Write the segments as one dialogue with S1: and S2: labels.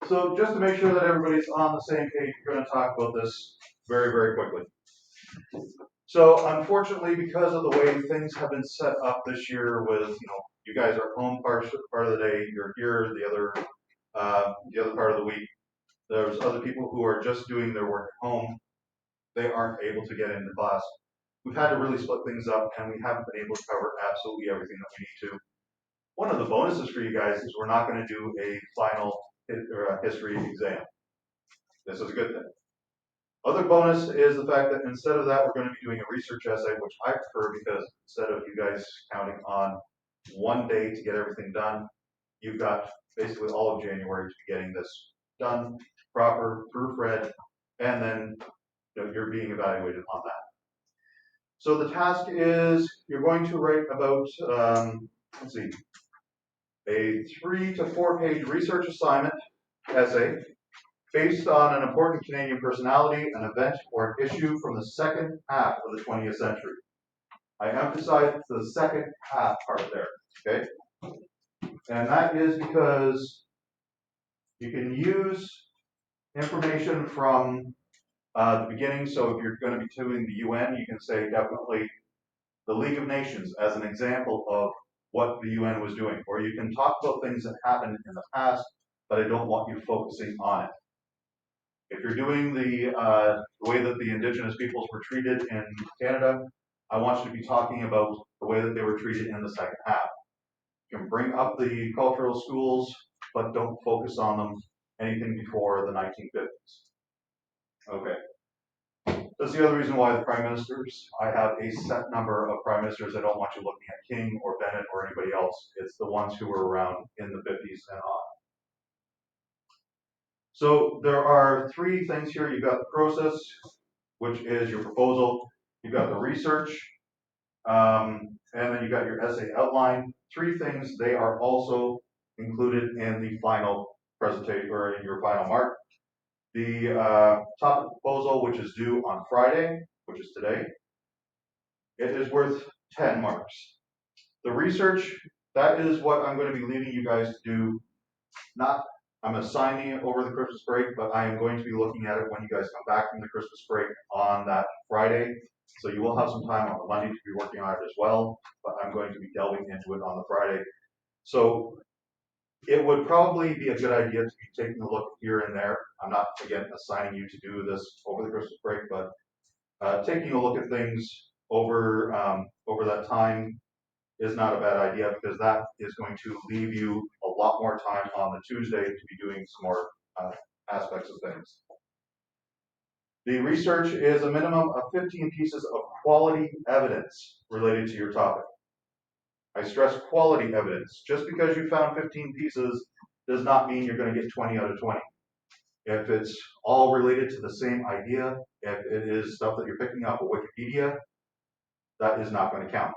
S1: So just to make sure that everybody's on the same page, we're going to talk about this very, very quickly. So unfortunately, because of the way things have been set up this year with, you guys are home part of the day, you're here the other part of the week. There's other people who are just doing their work at home. They aren't able to get into class. We've had to really split things up, and we haven't been able to cover absolutely everything that we need to. One of the bonuses for you guys is we're not going to do a final history exam. This is a good thing. Other bonus is the fact that instead of that, we're going to be doing a research essay, which I prefer because instead of you guys counting on one day to get everything done, you've got basically all of January to be getting this done, proper, proofread, and then you're being evaluated on that. So the task is you're going to write about, a 3 to 4 page research assignment essay based on an important Canadian personality, an event, or an issue from the second half of the 20th century. I emphasize the second half part there, okay? And that is because you can use information from the beginning. So if you're going to be doing the UN, you can say definitely the League of Nations as an example of what the UN was doing. Or you can talk about things that happened in the past, but I don't want you focusing on it. If you're doing the way that the Indigenous peoples were treated in Canada, I want you to be talking about the way that they were treated in the second half. You can bring up the cultural schools, but don't focus on them anything before the 1950s. Okay. That's the other reason why the prime ministers, I have a set number of prime ministers. I don't want you looking at King or Bennett or anybody else. It's the ones who were around in the 50s and on. So there are 3 things here. You've got the process, which is your proposal. You've got the research, and then you've got your essay outline. 3 things. They are also included in the final presentation or in your final mark. The topic proposal, which is due on Friday, which is today, it is worth 10 marks. The research, that is what I'm going to be leaving you guys to do. I'm assigning it over the Christmas break, but I am going to be looking at it when you guys come back from the Christmas break on that Friday. So you will have some time on the Monday to be working on it as well, but I'm going to be delving into it on the Friday. So it would probably be a good idea to be taking a look here and there. I'm not, again, assigning you to do this over the Christmas break, but taking a look at things over that time is not a bad idea because that is going to leave you a lot more time on the Tuesday to be doing some more aspects of things. The research is a minimum of 15 pieces of quality evidence related to your topic. I stress quality evidence. Just because you found 15 pieces does not mean you're going to get 20 out of 20. If it's all related to the same idea, if it is stuff that you're picking up at Wikipedia, that is not going to count.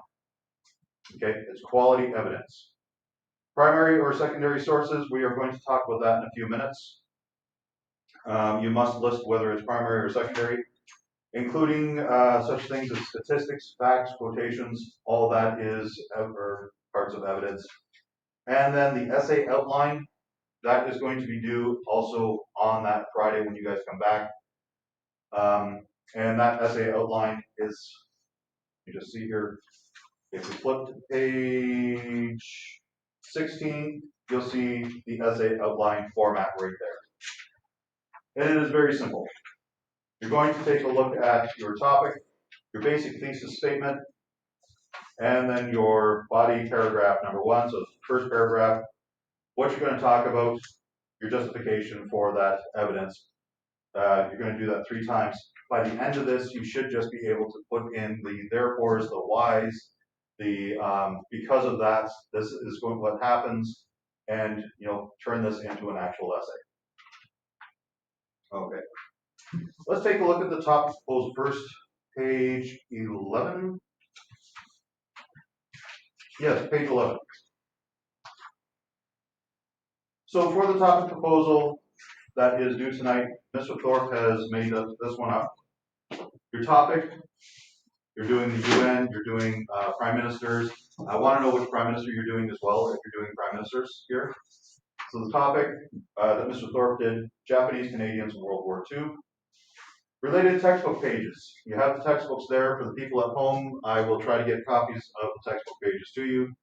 S1: Okay, it's quality evidence. Primary or secondary sources, we are going to talk about that in a few minutes. You must list whether it's primary or secondary, including such things as statistics, facts, quotations, all that is parts of evidence. And then the essay outline, that is going to be due also on that Friday when you guys come back. And that essay outline is, you just see here, if you flip to page 16, you'll see the essay outline format right there. And it is very simple. You're going to take a look at your topic, your basic thesis statement, and then your body paragraph number 1, so the first paragraph, what you're going to talk about, your justification for that evidence. You're going to do that 3 times. By the end of this, you should just be able to put in the therefores, the whys, the because of that, this is what happens, and turn this into an actual essay. Okay. Let's take a look at the topic proposal first, page 11. Yes, page 11. So for the topic proposal that is due tonight, Mr. Thorpe has made this one up. Your topic, you're doing the UN, you're doing prime ministers. I want to know which prime minister you're doing as well, if you're doing prime ministers here. So the topic that Mr. Thorpe did, Japanese Canadians in World War II. Related textbook pages. You have the textbooks there for the people at home. I will try to get copies of the textbook pages to you.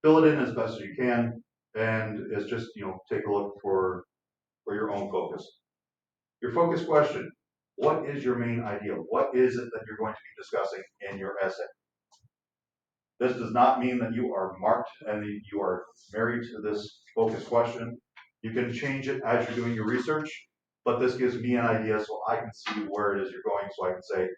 S1: Fill it in as best as you can, and it's just, take a look for your own focus. Your focus question, what is your main idea? What is it that you're going to be discussing in your essay? This does not mean that you are marked and that you are married to this focus question. You can change it as you're doing your research, but this gives me an idea so I can see where it is you're going, so I can say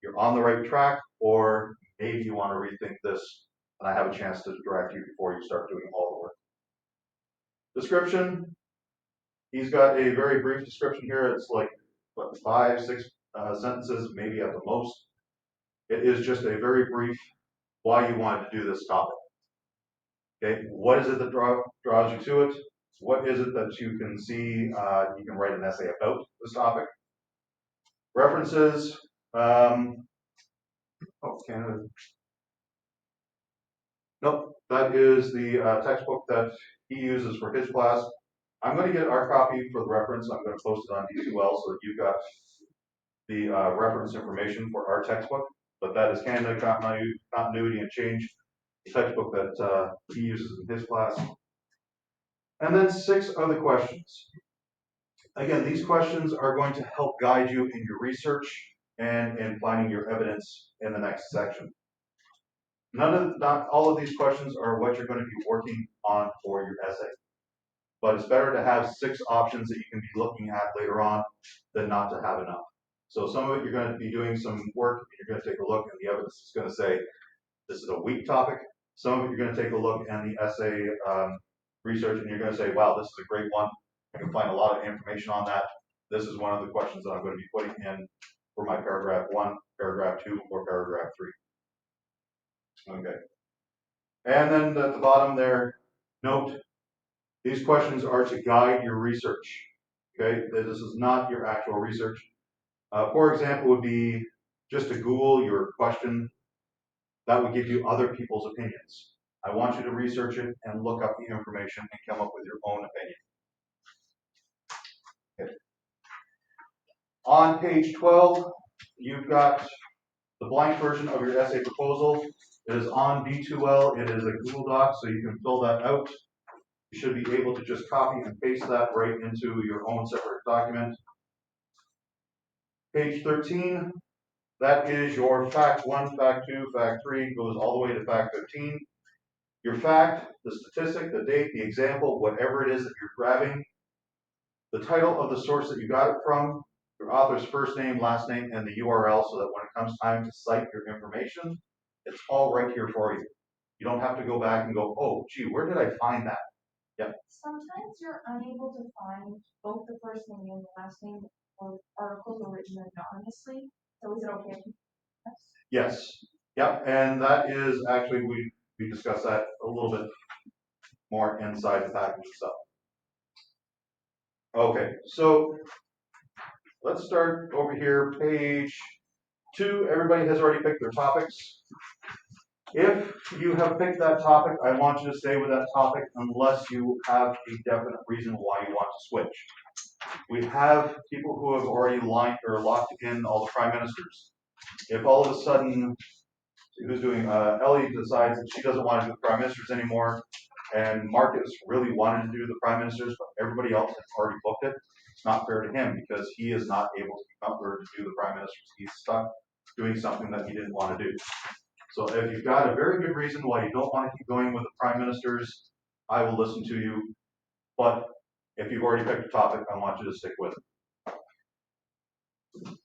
S1: you're on the right track, or maybe you want to rethink this, and I have a chance to direct you before you start doing all the work. Description. He's got a very brief description here. It's like, 5, 6 sentences, maybe at the most. It is just a very brief why you wanted to do this topic. Okay, what is it that draws you to it? What is it that you can see you can write an essay about this topic? References. Canada. Nope, that is the textbook that he uses for his class. I'm going to get our copy for the reference. I'm going to post it on D2L so that you've got the reference information for our textbook. But that is Canada Continuity and Change, the textbook that he uses in his class. And then 6 other questions. Again, these questions are going to help guide you in your research and in finding your evidence in the next section. Not all of these questions are what you're going to be working on for your essay. But it's better to have 6 options that you can be looking at later on than not to have enough. So some of it you're going to be doing some work, and you're going to take a look, and the evidence is going to say this is a weak topic. Some of it you're going to take a look and the essay research, and you're going to say, wow, this is a great one. I can find a lot of information on that. This is one of the questions that I'm going to be putting in for my paragraph 1, paragraph 2, or paragraph 3. Okay. And then at the bottom there, note, these questions are to guide your research. Okay, this is not your actual research. For example, would be just to Google your question. That would give you other people's opinions. I want you to research it and look up the information and come up with your own opinion. Okay. On page 12, you've got the blank version of your essay proposal. It is on D2L. It is a Google Doc, so you can fill that out. You should be able to just copy and paste that right into your own separate document. Page 13, that is your fact 1, fact 2, fact 3, goes all the way to fact 15. Your fact, the statistic, the date, the example, whatever it is that you're grabbing, the title of the source that you got it from, your author's first name, last name, and the URL, so that when it comes time to cite your information, it's all right here for you. You don't have to go back and go, oh, gee, where did I find that? Yep.
S2: Sometimes you're unable to find both the first name and the last name, or articles are written anonymously. So is it okay?
S1: Yes. Yep. And that is actually, we discussed that a little bit more inside the package itself. Okay, so let's start over here, page 2. Everybody has already picked their topics. If you have picked that topic, I want you to stay with that topic unless you have a definite reason why you want to switch. We have people who have already locked in all the prime ministers. If all of a sudden, Ellie decides that she doesn't want to do the prime ministers anymore, and Marcus really wanted to do the prime ministers, but everybody else has already booked it, it's not fair to him because he is not able to come over to do the prime ministers. He's stuck doing something that he didn't want to do. So if you've got a very good reason why you don't want to keep going with the prime ministers, I will listen to you. But if you've already picked a topic, I want you to stick with it.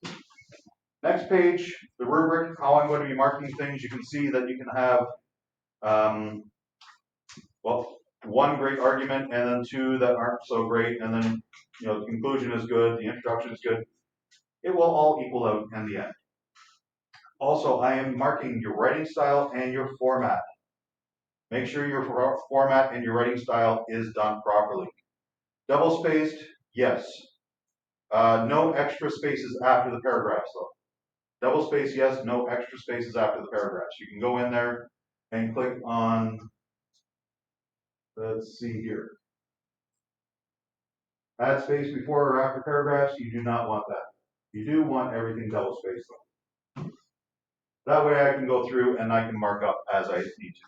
S1: Next page, the rubric, how I'm going to be marking things. You can see that you can have, well, 1 great argument and then 2 that aren't so great, and then the conclusion is good, the introduction is good. It will all equal out in the end. Also, I am marking your writing style and your format. Make sure your format and your writing style is done properly. Double spaced, yes. No extra spaces after the paragraphs though. Double space, yes, no extra spaces after the paragraphs. You can go in there and click on, let's see here. Add space before or after paragraphs, you do not want that. You do want everything double spaced though. That way I can go through and I can mark up as I need to.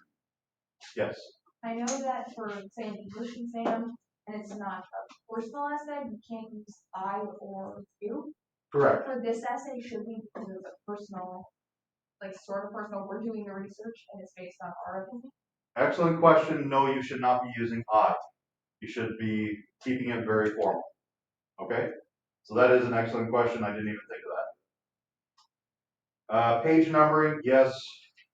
S1: Yes.
S2: I know that for, say, an English exam, and it's not a personal essay, you can't use I or you.
S1: Correct.
S2: For this essay, should we, because it's a personal, like sort of personal, we're doing the research and it's based on our opinion?
S1: Excellent question. No, you should not be using I. You should be keeping it very formal. Okay? So that is an excellent question. I didn't even think of that. Page numbering, yes,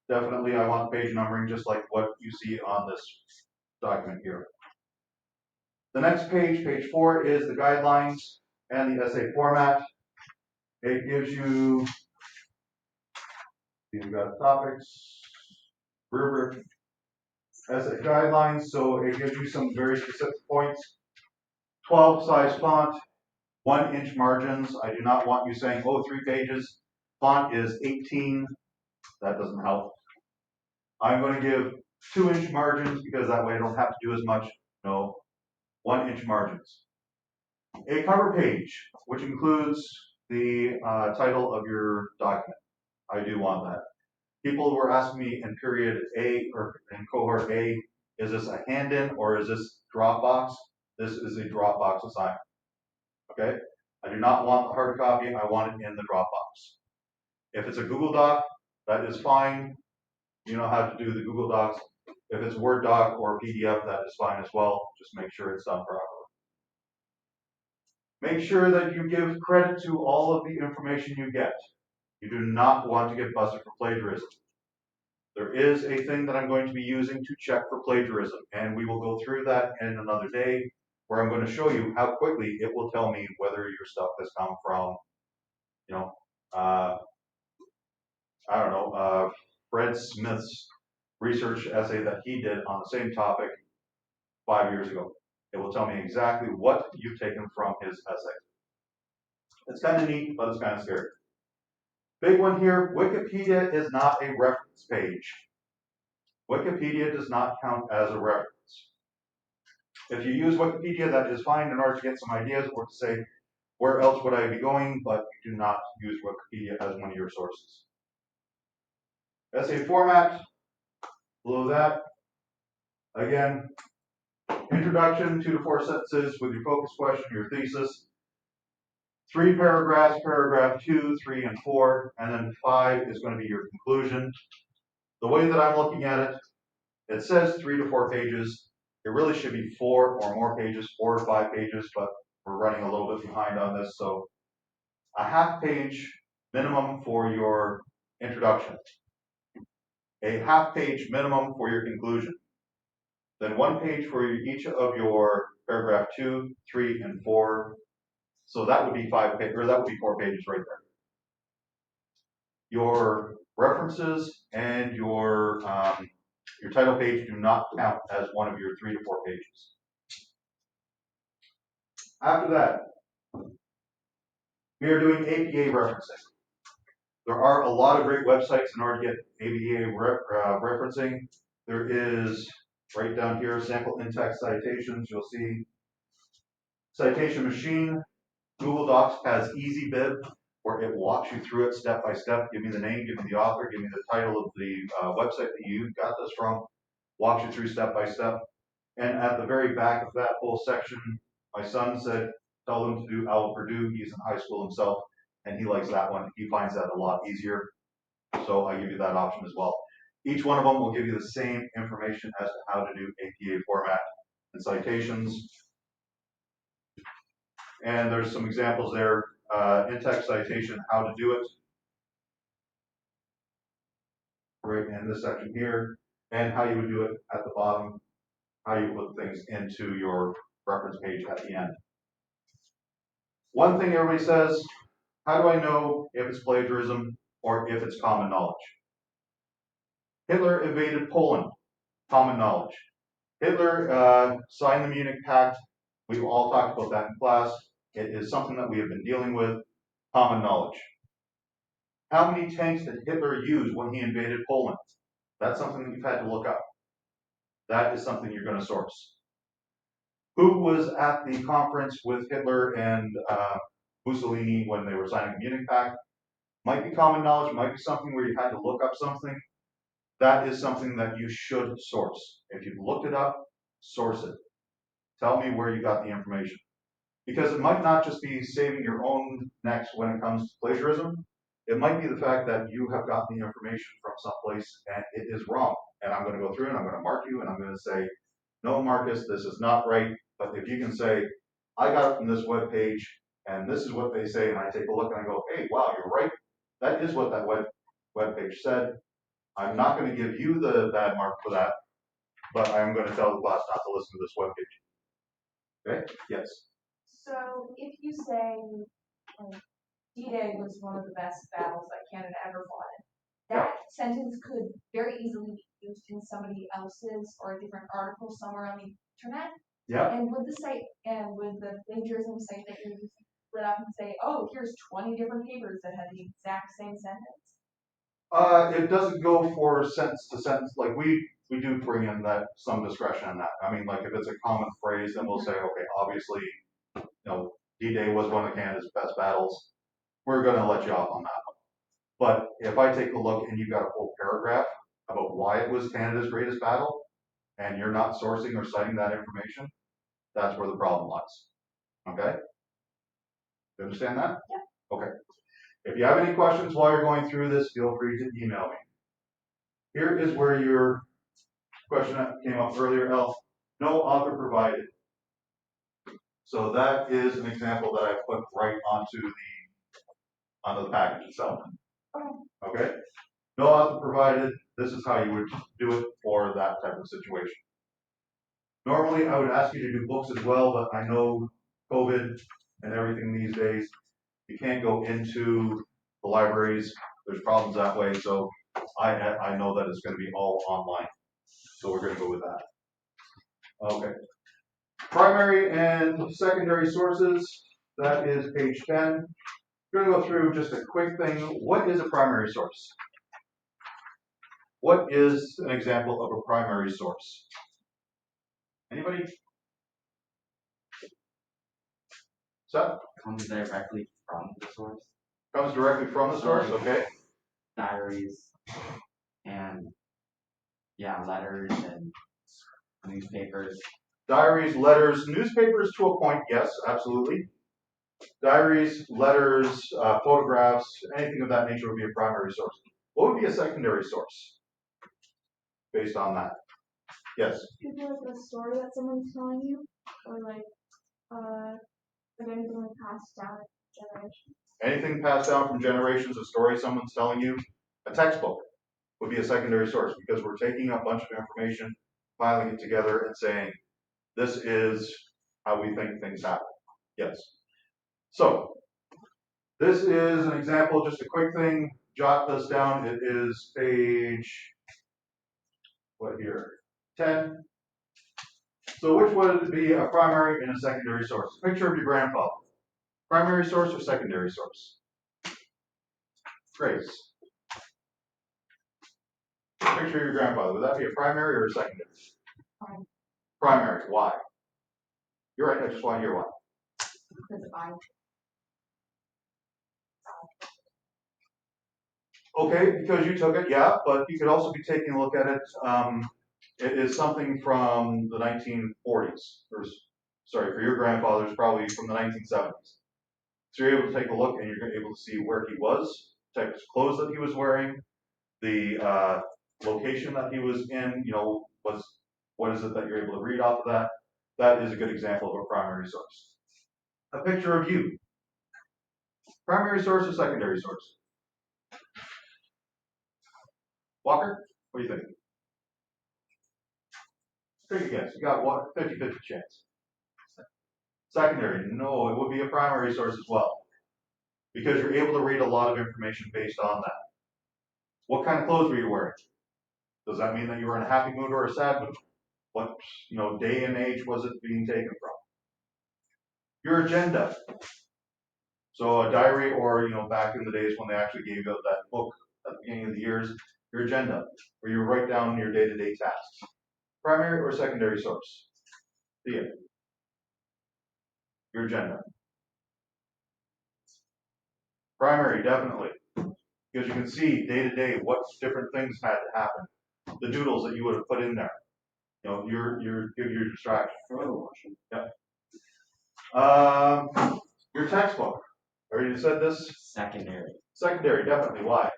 S1: definitely I want page numbering just like what you see on this document here. The next page, page 4, is the guidelines and the essay format. It gives you, you've got topics, rubric, essay guidelines, so it gives you some very specific points. 12 size font, 1-inch margins. I do not want you saying, oh, 3 pages. Font is 18. That doesn't help. I'm going to give 2-inch margins because that way I don't have to do as much. No, 1-inch margins. A cover page, which includes the title of your document. I do want that. People were asking me in period A or in cohort A, is this a hand-in or is this Dropbox? This is a Dropbox assignment. Okay? I do not want the hard copy. I want it in the Dropbox. If it's a Google Doc, that is fine. You know how to do the Google Docs. If it's Word doc or PDF, that is fine as well. Just make sure it's done properly. Make sure that you give credit to all of the information you get. You do not want to get busted for plagiarism. There is a thing that I'm going to be using to check for plagiarism, and we will go through that in another day, where I'm going to show you how quickly it will tell me whether your stuff has come from, you know, I don't know, Fred Smith's research essay that he did on the same topic 5 years ago. It will tell me exactly what you've taken from his essay. It's kind of neat, but it's kind of scary. Big one here, Wikipedia is not a reference page. Wikipedia does not count as a reference. If you use Wikipedia, that is fine in order to get some ideas or to say, where else would I be going, but you do not use Wikipedia as one of your sources. Essay format, below that, again, introduction, 2 to 4 sentences with your focus question, your thesis. 3 paragraphs, paragraph 2, 3, and 4, and then 5 is going to be your conclusion. The way that I'm looking at it, it says 3 to 4 pages. It really should be 4 or more pages, 4 or 5 pages, but we're running a little bit behind on this, so a half page minimum for your introduction, a half page minimum for your conclusion, then 1 page for each of your paragraph 2, 3, and 4. So that would be 5 pages, or that would be 4 pages right there. Your references and your title page do not count as one of your 3 to 4 pages. After that, we are doing APA referencing. There are a lot of great websites in order to get APA referencing. There is, right down here, sample in-text citations. You'll see Citation Machine. Google Docs has EasyBib, where it walks you through it step by step. Give me the name, give me the author, give me the title of the website that you got this from. Walks you through step by step. And at the very back of that whole section, my son said, tell them to do Owl Purdue. He's in high school himself, and he likes that one. He finds that a lot easier. So I give you that option as well. Each one of them will give you the same information as to how to do APA format and citations. And there's some examples there, in-text citation, how to do it, right in this section here, and how you would do it at the bottom, how you put things into your reference page at the end. One thing everybody says, how do I know if it's plagiarism or if it's common knowledge? Hitler invaded Poland, common knowledge. Hitler signed the Munich Pact. We've all talked about that in class. It is something that we have been dealing with, common knowledge. How many tanks did Hitler use when he invaded Poland? That's something that you've had to look up. That is something you're going to source. Who was at the conference with Hitler and Mussolini when they were signing the Munich Pact? Might be common knowledge, might be something where you had to look up something. That is something that you should source. If you've looked it up, source it. Tell me where you got the information. Because it might not just be saving your own necks when it comes to plagiarism. It might be the fact that you have gotten the information from someplace and it is wrong. And I'm going to go through and I'm going to mark you and I'm going to say, no, Marcus, this is not right. But if you can say, I got it from this web page and this is what they say, and I take a look and I go, hey, wow, you're right. That is what that web page said. I'm not going to give you the bad mark for that, but I'm going to tell the class not to listen to this web page. Okay? Yes.
S2: So if you say D-Day was one of the best battles that Canada ever fought in, that sentence could very easily be used in somebody else's or a different article somewhere on the internet.
S1: Yeah.
S2: And would the plagiarism site that you split up and say, oh, here's 20 different papers that had the exact same sentence?
S1: It doesn't go for sentence to sentence. Like we do bring in that some discretion in that. I mean, like if it's a common phrase, then we'll say, okay, obviously, D-Day was one of Canada's best battles. We're going to let you off on that one. But if I take a look and you've got a whole paragraph about why it was Canada's greatest battle, and you're not sourcing or citing that information, that's where the problem lies. Okay? You understand that?
S2: Yeah.
S1: Okay. If you have any questions while you're going through this, feel free to email me. Here is where your question that came up earlier, Elf. No author provided. So that is an example that I put right onto the package itself. Okay? No author provided. This is how you would do it for that type of situation. Normally, I would ask you to do books as well, but I know COVID and everything these days, you can't go into the libraries. There's problems that way, so I know that it's going to be all online. So we're going to go with that. Okay. Primary and secondary sources, that is page 10. We're going to go through just a quick thing. What is a primary source? What is an example of a primary source? Anybody? Seth?
S3: Comes directly from the source.
S1: Comes directly from the source, okay.
S3: Diaries and letters and newspapers.
S1: Diaries, letters, newspapers to a point, yes, absolutely. Diaries, letters, photographs, anything of that nature would be a primary source. What would be a secondary source based on that? Yes?
S2: Could be like a story that someone's telling you, or like anything like passed down generations.
S1: Anything passed down from generations, a story someone's telling you, a textbook would be a secondary source because we're taking a bunch of information, piling it together and saying, this is how we think things happen. Yes. So, this is an example, just a quick thing, jot this down. It is page, what here, 10. So which would be a primary and a secondary source? Picture of your grandfather. Primary source or secondary source? Grace. Picture of your grandfather. Would that be a primary or a secondary? Primary. Why? You're right. I just want to hear why.
S2: Because I.
S1: Okay, because you took it, yeah, but you could also be taking a look at it. It is something from the 1940s. Or, sorry, for your grandfather's probably from the 1970s. So you're able to take a look and you're able to see where he was, type of clothes that he was wearing, the location that he was in, what is it that you're able to read off of that? That is a good example of a primary source. A picture of you. Primary source or secondary source? Walker, what do you think? Take a guess. You got what? 50-50 chance. Secondary, no, it would be a primary source as well. Because you're able to read a lot of information based on that. What kind of clothes were you wearing? Does that mean that you were in a happy mood or a sad mood? What day and age was it being taken from? Your agenda. So a diary, or back in the days when they actually gave out that book at the beginning of the years, your agenda, where you write down your day-to-day tasks. Primary or secondary source? See it. your agenda. Primary, definitely, because you can see day to day what different things had to happen. The doodles that you would have put in there. You know, give your distraction.
S3: Photo washing.
S1: Your textbook. Already said this.
S3: Secondary,
S1: Secondary, definitely. Why?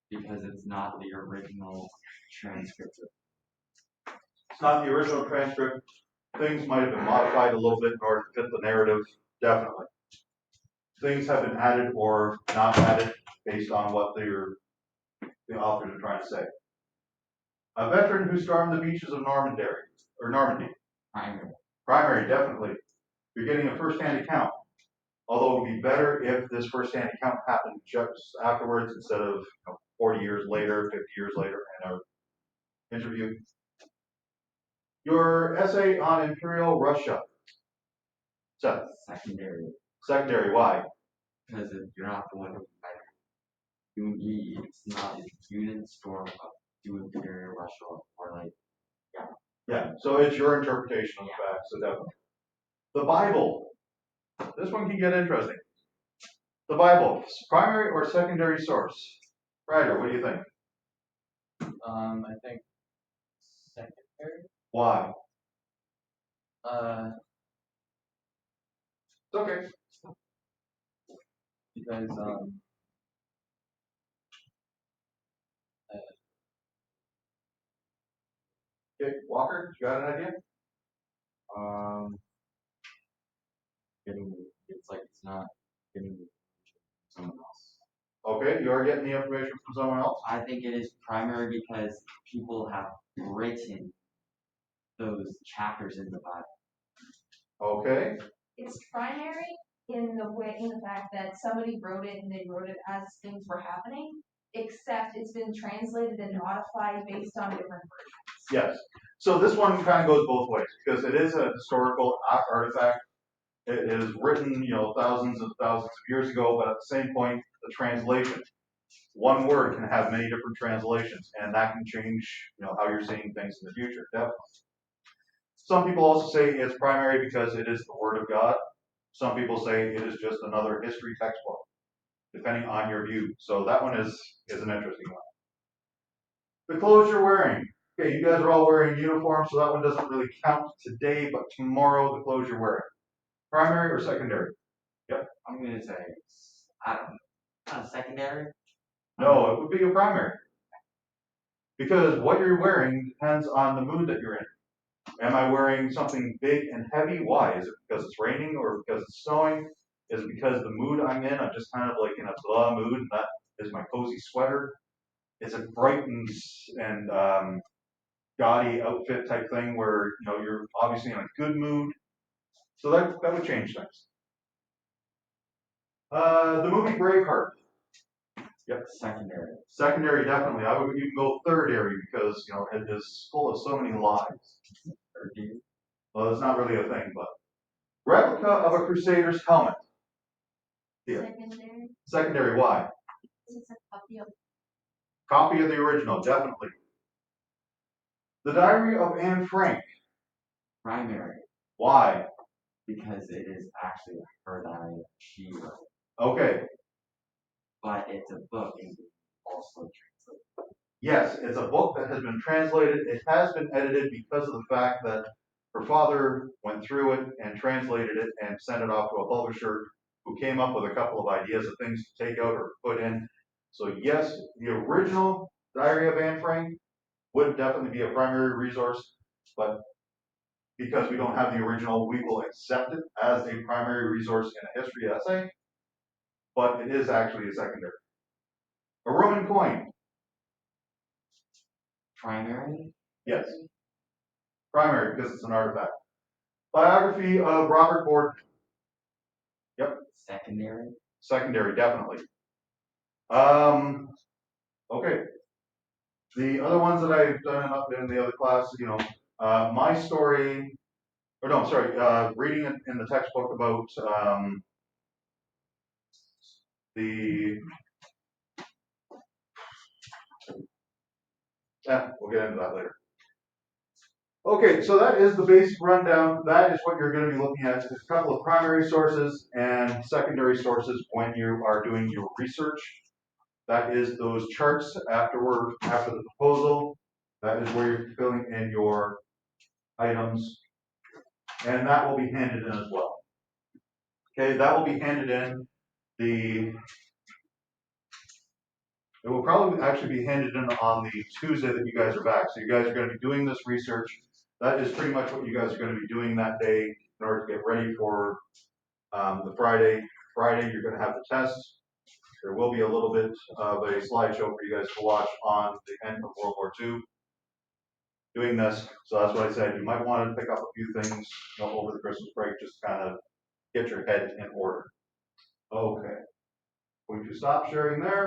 S3: because it's not the original transcript.
S1: It's not the original transcript. Things might have been modified a little bit in order to fit the narrative. Definitely. Things have been added or not added based on what the authors are trying to say. A veteran who stormed the beaches of Normandy.
S3: Primary.
S1: Primary, definitely. You're getting a first-hand account. Although it would be better if this first-hand account happened just afterwards instead of 40 years later, 50 years later in an interview. Your essay on Imperial Russia. Seth.
S3: Secondary,
S1: Secondary, why?
S3: because you're not the one who it's not, you didn't storm up to Imperial Russia or like,
S1: Yeah, so it's your interpretation of the facts, so definitely. The Bible. This one can get interesting. The Bible, primary or secondary source? Ryder, what do you think?
S4: I think secondary.
S1: Why? It's okay.
S4: Because
S1: Okay, Walker, you got an idea?
S3: getting, it's like it's not getting someone else.
S1: Okay, you are getting the information from someone else?
S3: I think it is primary because people have written those chapters in the Bible.
S1: Okay,
S2: It's primary in the fact that somebody wrote it and they wrote it as things were happening, except it's been translated and modified based on different versions.
S1: yes. So this one kind of goes both ways because it is a historical artifact. It is written, thousands and thousands of years ago, but at the same point, the translation. One word can have many different translations, and that can change, how you're seeing things in the future, definitely. Some people also say it's primary because it is the Word of God. Some people say it is just another history textbook, depending on your view. So that one is an interesting one. The clothes you're wearing. Okay, you guys are all wearing uniforms, so that one doesn't really count today, but tomorrow the clothes you're wearing. Primary or secondary?
S3: I'm gonna say, I don't know, not secondary.
S1: No, it would be a primary. Because what you're wearing depends on the mood that you're in. Am I wearing something big and heavy? Why? Is it because it's raining or because it's snowing? Is it because the mood I'm in, I'm just kind of like in a blah mood and that is my cozy sweater? Is it bright and gaudy outfit type thing where you're obviously in a good mood? So that would change things. The movie Braveheart. Yep.
S3: Secondary.
S1: Secondary, definitely. I would even go third area because it is full of so many lies.
S3: Or do you?
S1: Well, it's not really a thing, but replica of a Crusader's helmet. Yeah.
S2: Secondary.
S1: Secondary, why?
S2: It's a copy of.
S1: Copy of the original, definitely. The Diary of Anne Frank.
S3: Primary,
S1: Why?
S3: because it is actually her diary that she wrote,
S1: Okay.
S3: but it's a book and also translated.
S1: Yes, it's a book that has been translated. It has been edited because of the fact that her father went through it and translated it and sent it off to a publisher who came up with a couple of ideas of things to take out or put in. So yes, the original Diary of Anne Frank would definitely be a primary resource, but because we don't have the original, we will accept it as a primary resource in a history essay, but it is actually a secondary. A Roman coin.
S3: Primary,
S1: Yes. Primary because it's an artifact. Biography of Robert Borden.
S3: secondary,
S1: Secondary, definitely. Okay. The other ones that I've done in the other class, my story, or no, sorry, reading in the textbook about we'll get into that later. Okay, so that is the basic rundown. That is what you're going to be looking at. There's a couple of primary sources and secondary sources when you are doing your research. That is those charts after the proposal. That is where you're filling in your items, and that will be handed in as well. Okay, that will be handed in. It will probably actually be handed in on the Tuesday that you guys are back. So you guys are going to be doing this research. That is pretty much what you guys are going to be doing that day in order to get ready for the Friday. Friday, you're going to have the test. There will be a little bit of a slideshow for you guys to watch on the end of World War II doing this. So that's what I said. You might want to pick up a few things over the Christmas break, just kind of get your head in order. Okay. Going to stop sharing there.